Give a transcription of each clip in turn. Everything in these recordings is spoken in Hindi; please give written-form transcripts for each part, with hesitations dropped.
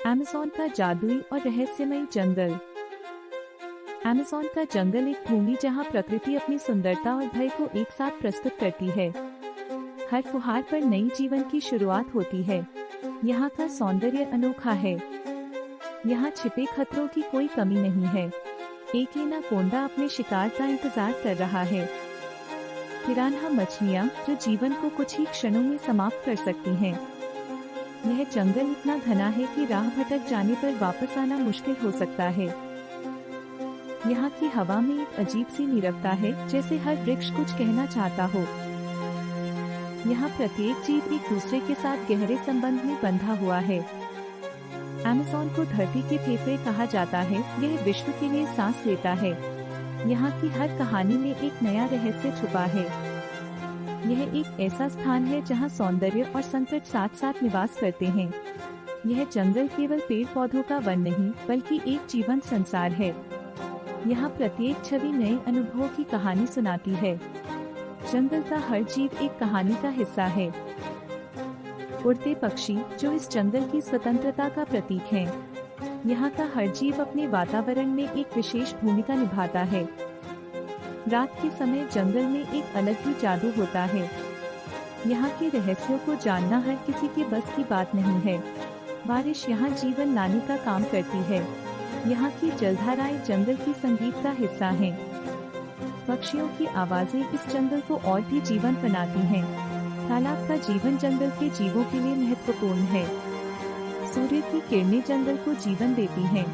अमेज़न का जादुई और रहस्यमय जंगल। अमेज़न का जंगल एक भूमि जहां प्रकृति अपनी सुंदरता और भय को एक साथ प्रस्तुत करती है। हर फुहार पर नई जीवन की शुरुआत होती है। यहाँ का सौंदर्य अनोखा है। यहाँ छिपे खतरों की कोई कमी नहीं है। एक एनाकोंडा अपने शिकार का इंतजार कर रहा है। पिरान्हा मछलियाँ जो जीवन को कुछ ही क्षणों में समाप्त कर सकती हैं। यह जंगल इतना घना है कि राह भटक जाने पर वापस आना मुश्किल हो सकता है। यहाँ की हवा में एक अजीब सी नीरवता है, जैसे हर वृक्ष कुछ कहना चाहता हो। यहाँ प्रत्येक जीव एक दूसरे के साथ गहरे संबंध में बंधा हुआ है। अमेज़न को धरती के फेफड़े कहा जाता है। यह विश्व के लिए सांस लेता है। यहाँ की हर कहानी में एक नया रहस्य छुपा है। यह एक ऐसा स्थान है जहाँ सौंदर्य और संकट साथ साथ निवास करते हैं। यह जंगल केवल पेड़ पौधों का वन नहीं, बल्कि एक जीवंत संसार है। यहाँ प्रत्येक छवि नए अनुभवों की कहानी सुनाती है। जंगल का हर जीव एक कहानी का हिस्सा है। उड़ते पक्षी जो इस जंगल की स्वतंत्रता का प्रतीक हैं। यहाँ का हर जीव अपने वातावरण में एक विशेष भूमिका निभाता है। रात के समय जंगल में एक अलग ही जादू होता है। यहाँ के रहस्यों को जानना हर किसी के बस की बात नहीं है। बारिश यहाँ जीवन लाने का काम करती है। यहाँ की जलधाराएं जंगल की संगीत का हिस्सा हैं। पक्षियों की आवाजें इस जंगल को और भी जीवंत बनाती हैं। तालाब का जीवन जंगल के जीवों के लिए महत्वपूर्ण है। सूर्य की किरणें जंगल को जीवन देती हैं।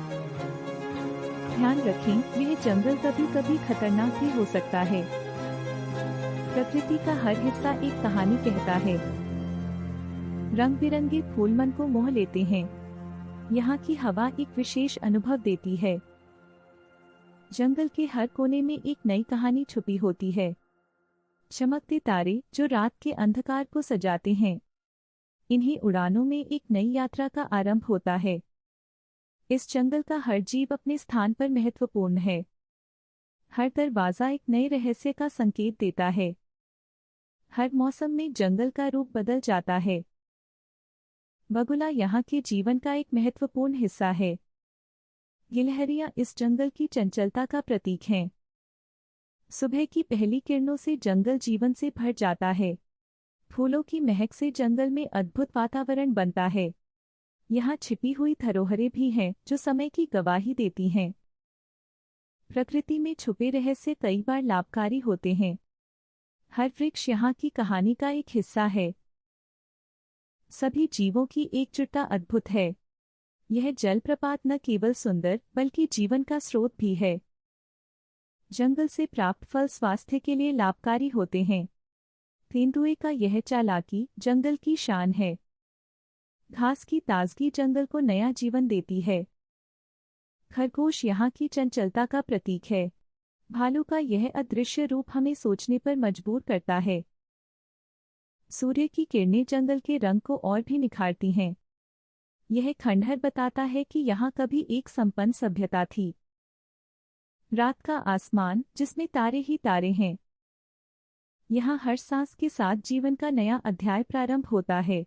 ध्यान रखें, यह जंगल कभी कभी खतरनाक भी हो सकता है। प्रकृति का हर हिस्सा एक कहानी कहता है। रंग बिरंगे फूल मन को मोह लेते हैं। यहाँ की हवा एक विशेष अनुभव देती है। जंगल के हर कोने में एक नई कहानी छुपी होती है। चमकते तारे जो रात के अंधकार को सजाते हैं। इन्हीं उड़ानों में एक नई यात्रा का आरंभ होता है। इस जंगल का हर जीव अपने स्थान पर महत्वपूर्ण है। हर दरवाजा एक नए रहस्य का संकेत देता है। हर मौसम में जंगल का रूप बदल जाता है। बगुला यहाँ के जीवन का एक महत्वपूर्ण हिस्सा है। गिलहरियाँ इस जंगल की चंचलता का प्रतीक हैं। सुबह की पहली किरणों से जंगल जीवन से भर जाता है। फूलों की महक से जंगल में अद्भुत वातावरण बनता है। यहाँ छिपी हुई धरोहरें भी हैं जो समय की गवाही देती हैं। प्रकृति में छुपे रहस्य कई बार लाभकारी होते हैं। हर वृक्ष यहाँ की कहानी का एक हिस्सा है। सभी जीवों की एकजुटता अद्भुत है। यह जलप्रपात न केवल सुंदर बल्कि जीवन का स्रोत भी है। जंगल से प्राप्त फल स्वास्थ्य के लिए लाभकारी होते हैं। तेंदुए का यह चालाकी जंगल की शान है। घास की ताजगी जंगल को नया जीवन देती है। खरगोश यहाँ की चंचलता का प्रतीक है। भालू का यह अदृश्य रूप हमें सोचने पर मजबूर करता है। सूर्य की किरणें जंगल के रंग को और भी निखारती हैं। यह खंडहर बताता है कि यहाँ कभी एक संपन्न सभ्यता थी। रात का आसमान जिसमें तारे ही तारे हैं। यहाँ हर सांस के साथ जीवन का नया अध्याय प्रारंभ होता है।